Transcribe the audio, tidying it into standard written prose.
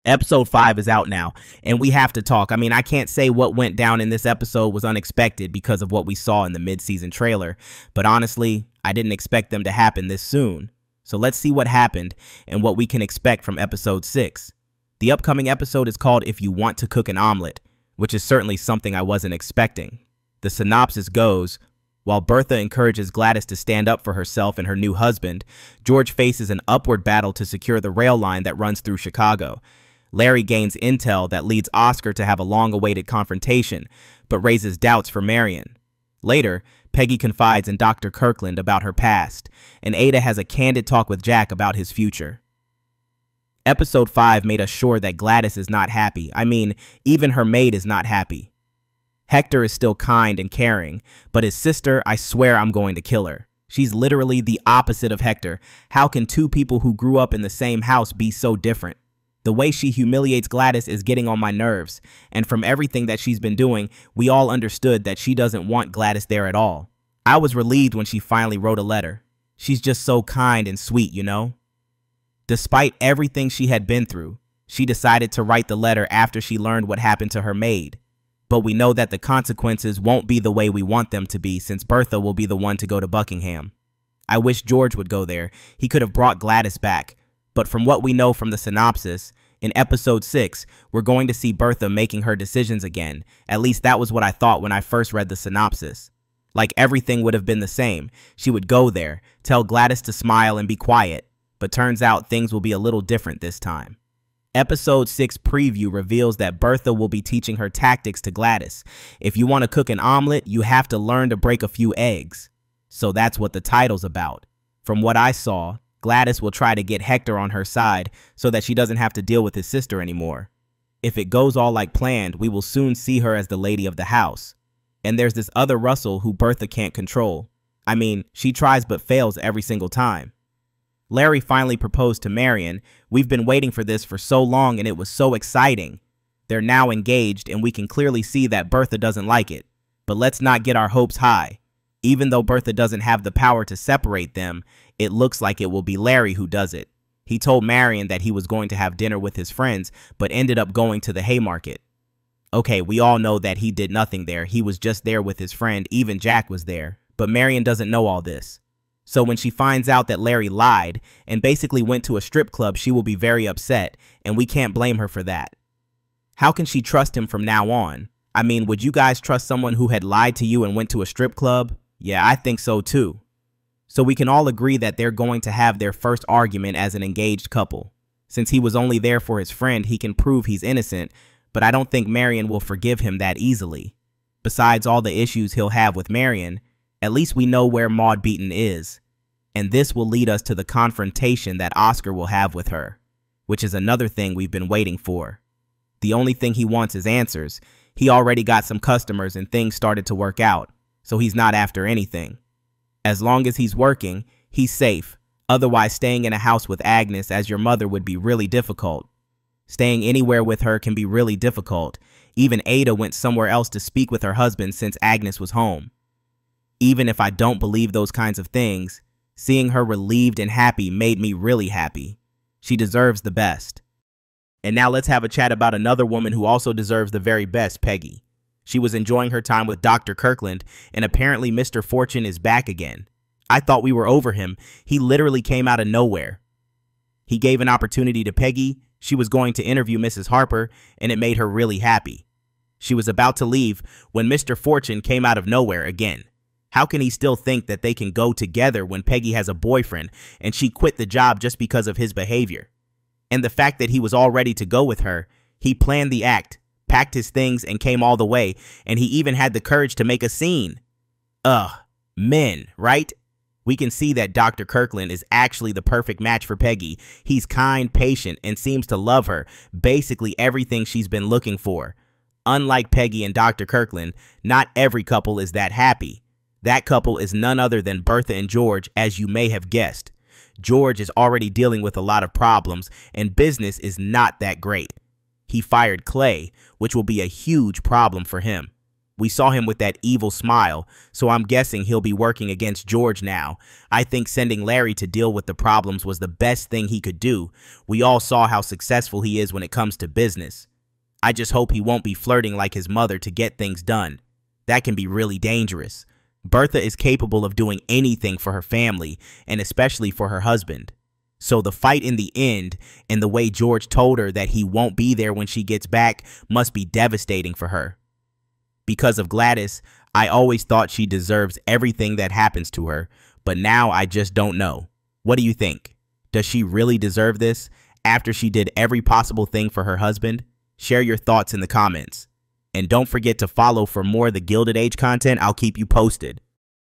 Episode 5 is out now, and we have to talk. I mean, I can't say what went down in this episode was unexpected because of what we saw in the mid-season trailer, but honestly, I didn't expect them to happen this soon. So let's see what happened and what we can expect from episode 6. The upcoming episode is called If You Want to Cook an Omelet, which is certainly something I wasn't expecting. The synopsis goes, while Bertha encourages Gladys to stand up for herself and her new husband, George faces an upward battle to secure the rail line that runs through Chicago. Larry gains intel that leads Oscar to have a long-awaited confrontation, but raises doubts for Marion. Later, Peggy confides in Dr. Kirkland about her past, and Ada has a candid talk with Jack about his future. Episode 5 made us sure that Gladys is not happy. I mean, even her maid is not happy. Hector is still kind and caring, but his sister, I swear I'm going to kill her. She's literally the opposite of Hector. How can two people who grew up in the same house be so different? The way she humiliates Gladys is getting on my nerves, and from everything that she's been doing, we all understood that she doesn't want Gladys there at all. I was relieved when she finally wrote a letter. She's just so kind and sweet, you know? Despite everything she had been through, she decided to write the letter after she learned what happened to her maid. But we know that the consequences won't be the way we want them to be, since Bertha will be the one to go to Buckingham. I wish George would go there. He could have brought Gladys back. But from what we know from the synopsis, in episode 6, we're going to see Bertha making her decisions again. At least that was what I thought when I first read the synopsis. Like everything would have been the same. She would go there, tell Gladys to smile and be quiet. But turns out things will be a little different this time. Episode 6 preview reveals that Bertha will be teaching her tactics to Gladys. If you want to cook an omelet, you have to learn to break a few eggs. So that's what the title's about. From what I saw, Gladys will try to get Hector on her side so that she doesn't have to deal with his sister anymore. If it goes all like planned, we will soon see her as the lady of the house. And there's this other Russell who Bertha can't control. I mean, she tries but fails every single time. Larry finally proposed to Marion. We've been waiting for this for so long and it was so exciting. They're now engaged and we can clearly see that Bertha doesn't like it. But let's not get our hopes high. Even though Bertha doesn't have the power to separate them, it looks like it will be Larry who does it. He told Marion that he was going to have dinner with his friends, but ended up going to the Haymarket. Okay, we all know that he did nothing there. He was just there with his friend. Even Jack was there. But Marion doesn't know all this. So when she finds out that Larry lied and basically went to a strip club, she will be very upset, and we can't blame her for that. How can she trust him from now on? I mean, would you guys trust someone who had lied to you and went to a strip club? Yeah, I think so too. So we can all agree that they're going to have their first argument as an engaged couple. Since he was only there for his friend, he can prove he's innocent, but I don't think Marion will forgive him that easily. Besides all the issues he'll have with Marion, at least we know where Maude Beaton is. And this will lead us to the confrontation that Oscar will have with her, which is another thing we've been waiting for. The only thing he wants is answers. He already got some customers and things started to work out, so he's not after anything. As long as he's working, he's safe. Otherwise, staying in a house with Agnes as your mother would be really difficult. Staying anywhere with her can be really difficult. Even Ada went somewhere else to speak with her husband since Agnes was home. Even if I don't believe those kinds of things, seeing her relieved and happy made me really happy. She deserves the best. And now let's have a chat about another woman who also deserves the very best, Peggy. She was enjoying her time with Dr. Kirkland, and apparently Mr. Fortune is back again. I thought we were over him. He literally came out of nowhere. He gave an opportunity to Peggy. She was going to interview Mrs. Harper, and it made her really happy. She was about to leave when Mr. Fortune came out of nowhere again. How can he still think that they can go together when Peggy has a boyfriend and she quit the job just because of his behavior? And the fact that he was all ready to go with her, he planned the act, packed his things and came all the way, and he even had the courage to make a scene. Men, right? We can see that Dr. Kirkland is actually the perfect match for Peggy. He's kind, patient, and seems to love her, basically everything she's been looking for. Unlike Peggy and Dr. Kirkland, not every couple is that happy. That couple is none other than Bertha and George, as you may have guessed. George is already dealing with a lot of problems, and business is not that great. He fired Clay, which will be a huge problem for him. We saw him with that evil smile, so I'm guessing he'll be working against George now. I think sending Larry to deal with the problems was the best thing he could do. We all saw how successful he is when it comes to business. I just hope he won't be flirting like his mother to get things done. That can be really dangerous. Bertha is capable of doing anything for her family, and especially for her husband. So the fight in the end, and the way George told her that he won't be there when she gets back, must be devastating for her. Because of Gladys, I always thought she deserves everything that happens to her, but now I just don't know. What do you think? Does she really deserve this after she did every possible thing for her husband? Share your thoughts in the comments. And don't forget to follow for more of the Gilded Age content. I'll keep you posted.